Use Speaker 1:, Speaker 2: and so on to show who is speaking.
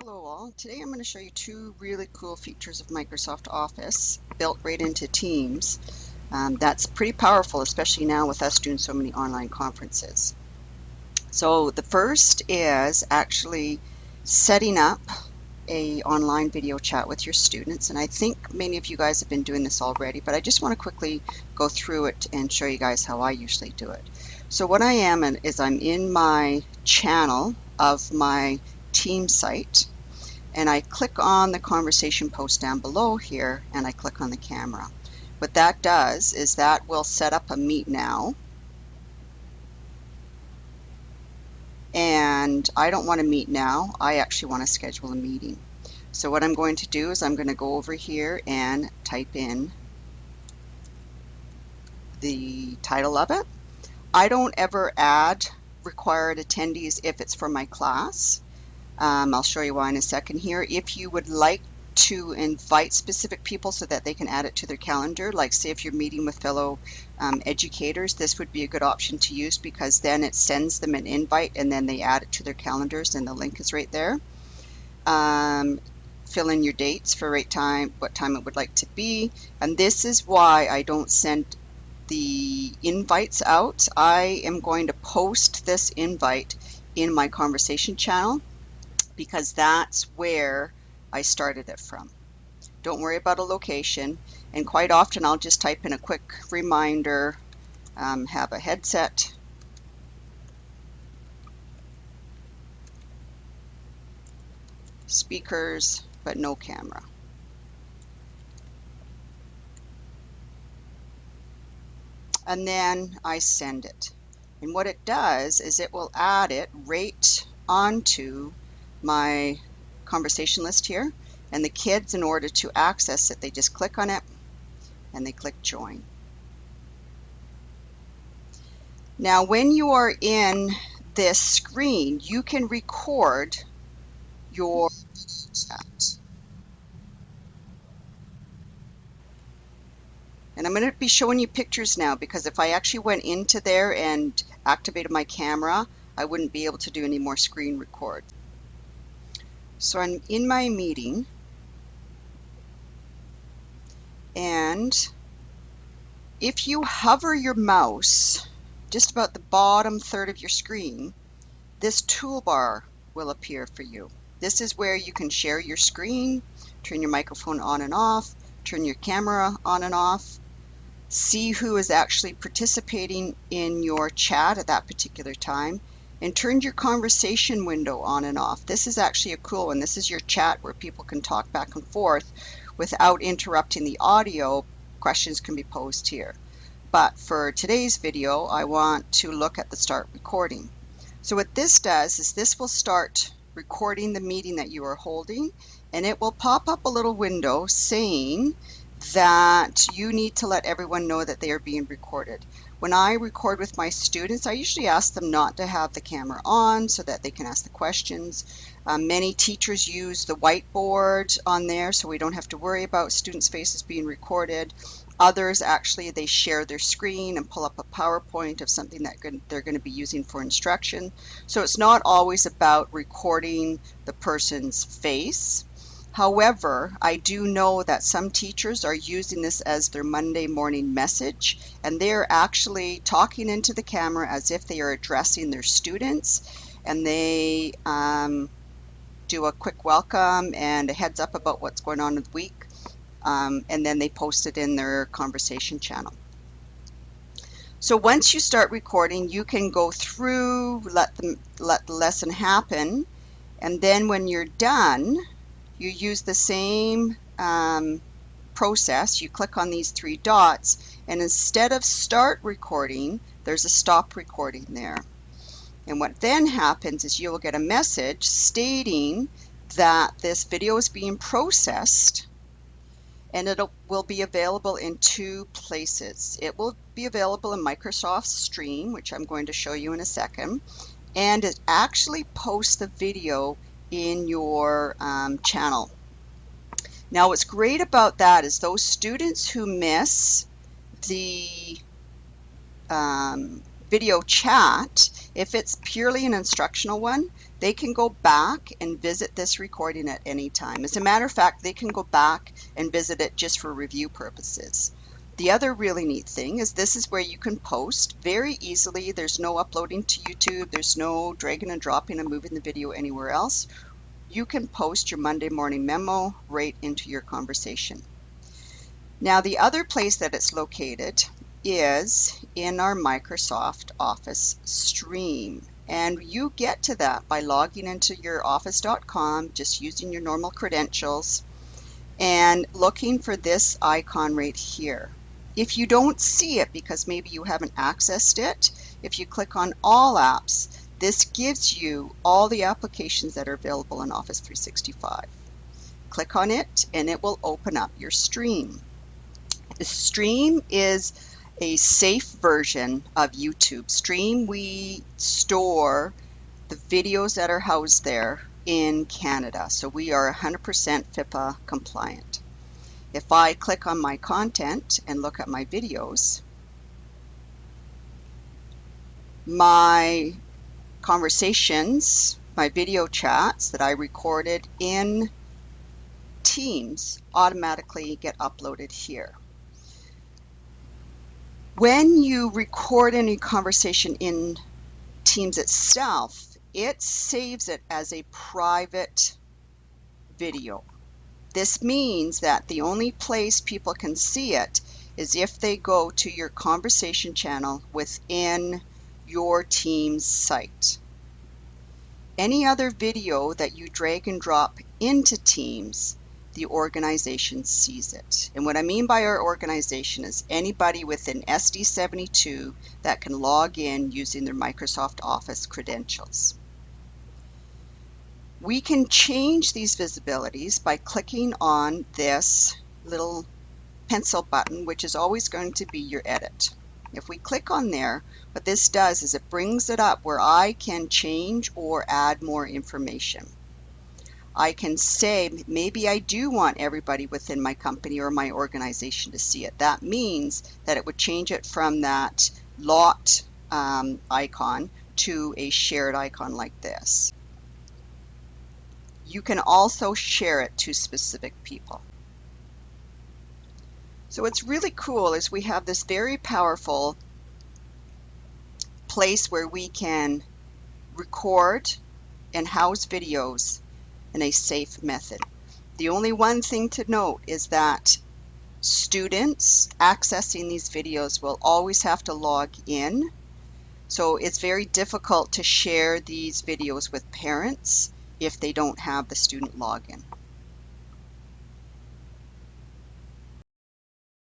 Speaker 1: Hello all. Today I'm going to show you two really cool features of Microsoft Office built right into Teams. That's pretty powerful, especially now with us doing so many online conferences. So the first is actually setting up a online video chat with your students, and I think many of you guys have been doing this already, but I just want to quickly go through it and show you guys how I usually do it. So what I am is I'm in my channel of my team site, and I click on the conversation post down below here, and I click on the camera. What that does is that will set up a meet now, and I don't want to meet now. I actually want to schedule a meeting. So what I'm going to do is I'm going to go over here and type in the title of it. I don't ever add required attendees if it's for my class. I'll show you why in a second here. If you would like to invite specific people so that they can add it to their calendar, like say if you're meeting with fellow educators, this would be a good option to use, because then it sends them an invite and then they add it to their calendars and the link is right there. Fill in your dates for what time it would like to be, and this is why I don't send the invites out. I am going to post this invite in my conversation channel, because that's where I started it from. Don't worry about a location, and quite often I'll just type in a quick reminder, have a headset, speakers, but no camera. And then I send it. And what it does is it will add it right onto my conversation list here. And the kids, in order to access it, they just click on it and they click join. Now, when you are in this screen, you can record your chat. And I'm going to be showing you pictures now, because if I actually went into there and activated my camera, I wouldn't be able to do any more screen record. So I'm in my meeting, and if you hover your mouse just about the bottom third of your screen, this toolbar will appear for you. This is where you can share your screen, turn your microphone on and off, turn your camera on and off, see who is actually participating in your chat at that particular time, and turn your conversation window on and off. This is actually a cool one. This is your chat where people can talk back and forth without interrupting the audio. Questions can be posed here. But for today's video, I want to look at the start recording. So what this does is this will start recording the meeting that you are holding, and it will pop up a little window saying that you need to let everyone know that they are being recorded. When I record with my students, I usually ask them not to have the camera on so that they can ask the questions. Many teachers use the whiteboard on there, so we don't have to worry about students' faces being recorded. Others actually, they share their screen and pull up a PowerPoint of something that they're going to be using for instruction. So it's not always about recording the person's face. However, I do know that some teachers are using this as their Monday morning message, and they're actually talking into the camera as if they are addressing their students, and they do a quick welcome and a heads up about what's going on in the week, and then they post it in their conversation channel. So once you start recording, you can go through, let the lesson happen, and then when you're done, you use the same process. You click on these three dots, and instead of start recording, there's a stop recording there. And what then happens is you will get a message stating that this video is being processed, and it will be available in two places. It will be available in Microsoft Stream, which I'm going to show you in a second, and it actually posts the video in your channel. Now, what's great about that is those students who miss the video chat, if it's purely an instructional one, they can go back and visit this recording at any time. As a matter of fact, they can go back and visit it just for review purposes. The other really neat thing is this is where you can post very easily. There's no uploading to YouTube. There's no dragging and dropping and moving the video anywhere else. You can post your Monday morning memo right into your conversation. Now, the other place that it's located is in our Microsoft Office stream. And you get to that by logging into your office.com, just using your normal credentials and looking for this icon right here. If you don't see it because maybe you haven't accessed it, if you click on all apps, this gives you all the applications that are available in Office 365. Click on it and it will open up your stream. The stream is a safe version of YouTube. Stream, we store the videos that are housed there in Canada. So we are 100% FIPA compliant. If I click on my content and look at my videos, my conversations, my video chats that I recorded in Teams automatically get uploaded here. When you record any conversation in Teams itself, it saves it as a private video. This means that the only place people can see it is if they go to your conversation channel within your Teams site. Any other video that you drag and drop into Teams, the organization sees it. And what I mean by our organization is anybody within SD72 that can log in using their Microsoft Office credentials. We can change these visibilities by clicking on this little pencil button, which is always going to be your edit. If we click on there, what this does is it brings it up where I can change or add more information. I can say maybe I do want everybody within my company or my organization to see it. That means that it would change it from that locked icon to a shared icon like this. You can also share it to specific people. So what's really cool is we have this very powerful place where we can record and house videos in a safe method. The only one thing to note is that students accessing these videos will always have to log in. So it's very difficult to share these videos with parents if they don't have the student login.